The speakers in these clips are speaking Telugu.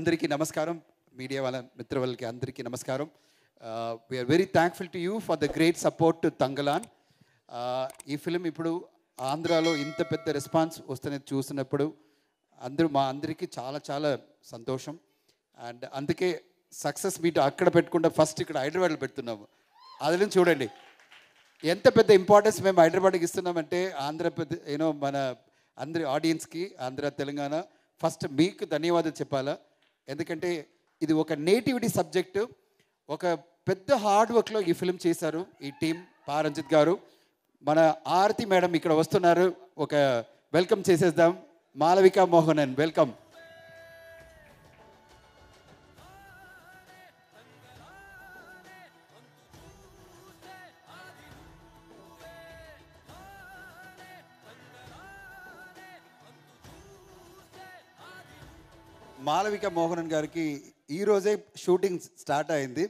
అందరికీ నమస్కారం. మీడియా వాళ్ళ మిత్రులకి అందరికీ నమస్కారం. We're very thankful to you for the great support to Thangalaan. ఈ ఫిలిం ఇప్పుడు ఆంధ్రాలో ఇంత పెద్ద రెస్పాన్స్ వస్తున్నది చూసినప్పుడు అందరికీ చాలా చాలా సంతోషం. అండ్ అందుకే సక్సెస్ మీట్ అక్కడ పెట్టుకుంటే ఫస్ట్ ఇక్కడ హైదరాబాద్లో పెడుతున్నాము. అది చూడండి ఎంత పెద్ద ఇంపార్టెన్స్ మేము హైదరాబాద్కి ఇస్తున్నామంటే ఆంధ్రప్రదేశ్ మన అందరి ఆడియన్స్కి ఆంధ్ర తెలంగాణ ఫస్ట్ మీకు ధన్యవాదాలు చెప్పాలా. ఎందుకంటే ఇది ఒక నేటివిటీ సబ్జెక్టు, ఒక పెద్ద హార్డ్ వర్క్లో ఈ ఫిలిం చేశారు ఈ టీం. రంజిత్ గారు, మన ఆరతి మేడం ఇక్కడ వస్తున్నారు, ఒక వెల్కమ్ చేసేద్దాం. మాలవిక మోహనన్, వెల్కమ్. మాలవిక మోహనన్ గారికి ఈరోజే షూటింగ్ స్టార్ట్ అయింది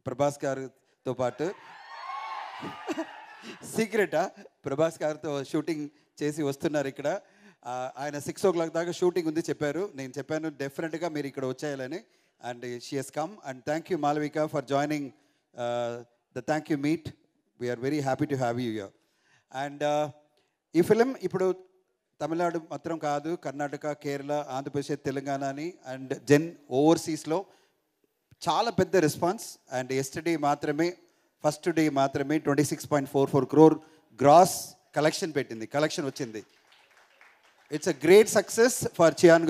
ప్రభాస్ గారితో పాటు. సీక్రెటా? ప్రభాస్ గారితో షూటింగ్ చేసి వస్తున్నారు ఇక్కడ. ఆయన 6 o'clock దాకా షూటింగ్ ఉంది చెప్పారు. నేను చెప్పాను డెఫినెట్గా మీరు ఇక్కడ వచ్చేయాలని. And she has come. And thank you Malavika for joining the thank you meet. We're very happy to have you here. And ఈ ఫిలిం ఇప్పుడు తమిళనాడు మాత్రం కాదు, కర్ణాటక, కేరళ, ఆంధ్రప్రదేశ్, తెలంగాణ అని అండ్ ఓవర్సీస్లో చాలా పెద్ద రెస్పాన్స్. అండ్ ఎస్టర్డే మాత్రమే, ఫస్ట్ డే మాత్రమే 26.44 crore గ్రాస్ కలెక్షన్ వచ్చింది. It's a great success for Chiyaan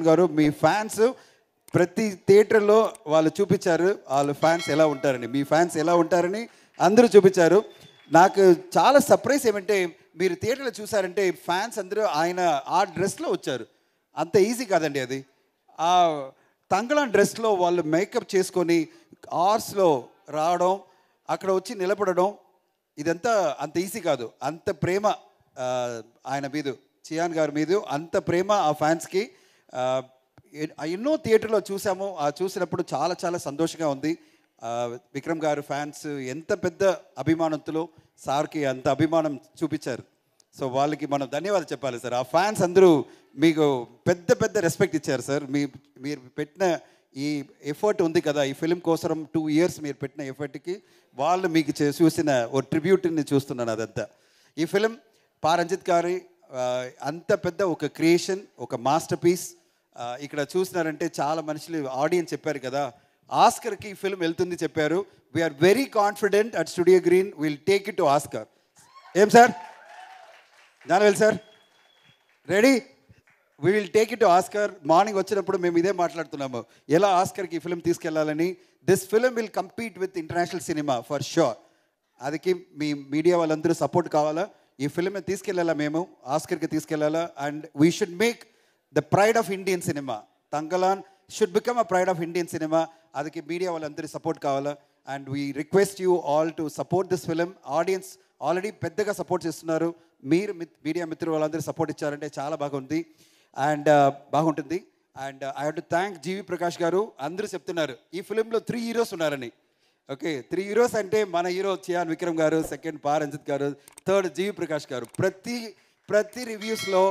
గారు. మీ ఫ్యాన్స్ ప్రతి థియేటర్లో వాళ్ళు చూపించారు వాళ్ళ ఫ్యాన్స్ ఎలా ఉంటారని, మీ ఫ్యాన్స్ ఎలా ఉంటారని అందరూ చూపించారు. నాకు చాలా సర్ప్రైజ్ ఏమంటే, మీరు థియేటర్లో చూసారంటే ఫ్యాన్స్ అందరూ ఆయన ఆ డ్రెస్లో వచ్చారు. అంత ఈజీ కాదండి అది. ఆ తంగళాన్ డ్రెస్లో వాళ్ళు మేకప్ చేసుకొని ఆర్స్లో రావడం, అక్కడ వచ్చి నిలబడడం, ఇదంతా అంత ఈజీ కాదు. అంత ప్రేమ ఆయన మీద, చియాన్ గారి మీద అంత ప్రేమ ఆ ఫ్యాన్స్కి. ఎన్నో థియేటర్లో చూసాము. చూసినప్పుడు చాలా చాలా సంతోషంగా ఉంది. విక్రమ్ గారు ఫ్యాన్స్ ఎంత పెద్ద అభిమానంతో సార్కి అంత అభిమానం చూపించారు. సో వాళ్ళకి మనం ధన్యవాదాలు చెప్పాలి సార్. ఆ ఫ్యాన్స్ అందరూ మీకు పెద్ద పెద్ద రెస్పెక్ట్ ఇచ్చారు సార్. మీరు పెట్టిన ఈ ఎఫర్ట్ ఉంది కదా, ఈ ఫిలిం కోసం 2 years మీరు పెట్టిన ఎఫర్ట్కి వాళ్ళు మీకు చూసిన ఓ ట్రిబ్యూట్ని చూస్తున్నాను. అదంతా ఈ ఫిలిం రంజిత్ గారి అంత పెద్ద ఒక క్రియేషన్, ఒక మాస్టర్ పీస్. ఇక్కడ చూసినారంటే చాలా మనుషులు ఆడియన్స్ చెప్పారు కదా, ఆస్కర్కి ఈ ఫిల్మ్ వెళ్తుంది చెప్పారు. We're very confident at studio green will take it to Oscar. ఏం sir Gnanavel sir, ready? We will take it to Oscar. Morning వచ్చినప్పుడు మేము ఇదే మాట్లాడుతున్నాము, ఎలా ఆస్కర్కి ఈ ఫిల్మ్ తీసుకెళ్లాలని. This film will compete with international cinema for sure. అదికి మీ మీడియా వాళ్ళందరూ సపోర్ట్ కావాలా. ఈ ఫిల్మ్ని తీసుకెళ్ళాలా, మేము ఆస్కర్కి తీసుకెళ్లాలా. And we should make the pride of Indian cinema. Thangalaan should become a pride of Indian cinema. అదికి మీడియా వాళ్ళందరూ సపోర్ట్ కావాలా. And we request you all to support this film. Audience already పెద్దగా సపోర్ట్ చేస్తున్నారు. మీరు మీడియా మిత్రులు వాళ్ళందరూ సపోర్ట్ ఇచ్చారంటే చాలా బాగుంది అండ్ బాగుంటుంది. And I have to thank GV Prakash గారు. అందరూ చెప్తున్నారు ఈ ఫిలింలో 3 heroes ఉన్నారని. ఓకే, 3 heroes అంటే మన హీరో చియాన్ విక్రమ్ గారు, సెకండ్ రంజిత్ గారు, థర్డ్ జీవి ప్రకాష్ గారు. ప్రతి రివ్యూస్లో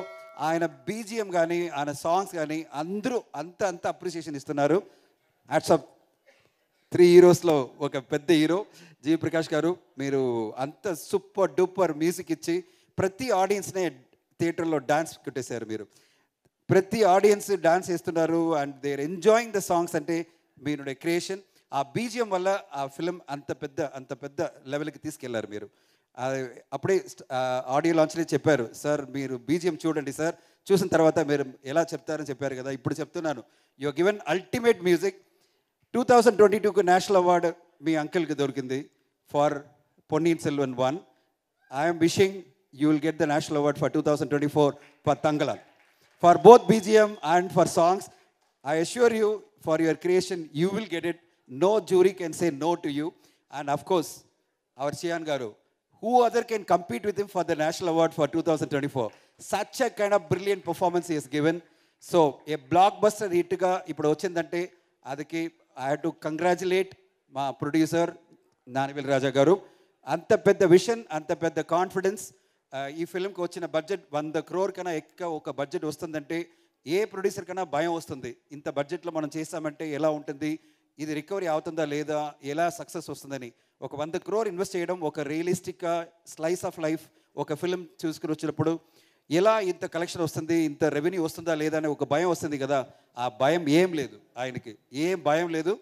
ఆయన బీజిఎం కానీ ఆయన సాంగ్స్ కానీ అందరూ అంత అప్రిషియేషన్ ఇస్తున్నారు. Hats off. 3 heroesలో ఒక పెద్ద హీరో జీవి ప్రకాష్ గారు. మీరు అంత సూపర్ డూపర్ మ్యూజిక్ ఇచ్చి ప్రతి ఆడియన్స్నే థియేటర్లో డాన్స్ కొట్టేశారు. మీరు ప్రతి ఆడియన్స్ డాన్స్ చేస్తున్నారు and they are enjoying the songs. అంటే మీరు క్రియేషన్, ఆ బీజిఎం వల్ల ఆ ఫిలిం అంత పెద్ద లెవెల్కి తీసుకెళ్లారు మీరు. అప్పుడే ఆడియో లాంచ్లో చెప్పారు సార్, మీరు బీజిఎం చూడండి సార్, చూసిన తర్వాత మీరు ఎలా చెప్తారని చెప్పారు కదా. ఇప్పుడు చెప్తున్నాను, you are given ultimate music. 2022కు నేషనల్ అవార్డు మీ అంకిల్కి దొరికింది for Ponniyin Selvan 1. I'm wishing you will get the national award for 2024 for Thangalaan, for both BGM and for songs. I assure you for your creation you will get it. No jury can say no to you. And of course our Chiyaan గారు, who other can compete with him for the national award for 2024? Such a kind of brilliant performance he has given. So a blockbuster hit ga ippudu ochindante adiki I have to congratulate మా ప్రొడ్యూసర్ నానివేల్ రాజా గారు. అంత పెద్ద విషన్, అంత పెద్ద కాన్ఫిడెన్స్. ఈ ఫిల్మ్కి వచ్చిన బడ్జెట్ 100 crore కన్నా ఎక్కువ ఒక బడ్జెట్ వస్తుందంటే ఏ ప్రొడ్యూసర్ కన్నా భయం వస్తుంది, ఇంత బడ్జెట్లో మనం చేస్తామంటే ఎలా ఉంటుంది, ఇది రికవరీ అవుతుందా లేదా, ఎలా సక్సెస్ వస్తుందని. ఒక 100 crore ఇన్వెస్ట్ చేయడం, ఒక రియలిస్టిక్గా స్లైస్ ఆఫ్ లైఫ్ ఒక ఫిల్మ్ చూసుకుని వచ్చినప్పుడు ఎలా ఇంత కలెక్షన్ వస్తుంది, ఇంత రెవెన్యూ వస్తుందా లేదా అని ఒక భయం వస్తుంది కదా. ఆ భయం ఏం లేదు ఆయనకి, ఏం భయం లేదు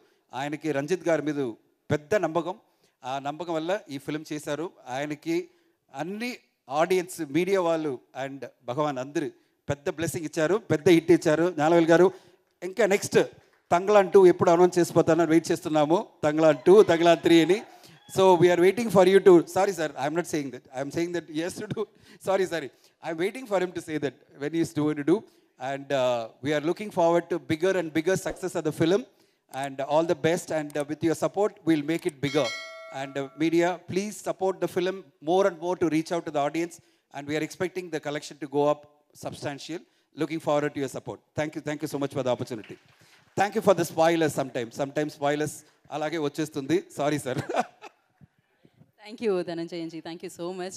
ఆయనకి. రంజిత్ గారి మీద పెద్ద నమ్మకం, ఆ నమ్మకం వల్ల ఈ ఫిల్మ్ చేశారు. ఆయనకి అన్ని ఆడియన్స్, మీడియా వాళ్ళు అండ్ భగవాన్ అందరూ పెద్ద బ్లెస్సింగ్ ఇచ్చారు, పెద్ద హిట్ ఇచ్చారు. జ్ఞానవేల్ గారు ఇంకా నెక్స్ట్ తంగ్లాన్ 2 ఎప్పుడు అనౌన్స్ చేసిపోతానని వెయిట్ చేస్తున్నాము. తంగ్లాన్ 2, తంగ్లాన్ 3 అని. So we're waiting for you to, sorry sir, I'm not saying that, I'm saying that yes to do, sorry I'm waiting for him to say that when he is doing to do. And we are looking forward to bigger and bigger success of the film, and all the best, and with your support we'll make it bigger. And media, please support the film more and more to reach out to the audience, and we are expecting the collection to go up substantial. Looking forward to your support. Thank you so much for the opportunity. Thank you for the spoilers. Sometimes spoilers alage vachestundi, sorry sir. Thank you Dhananjayan ji, thank you so much.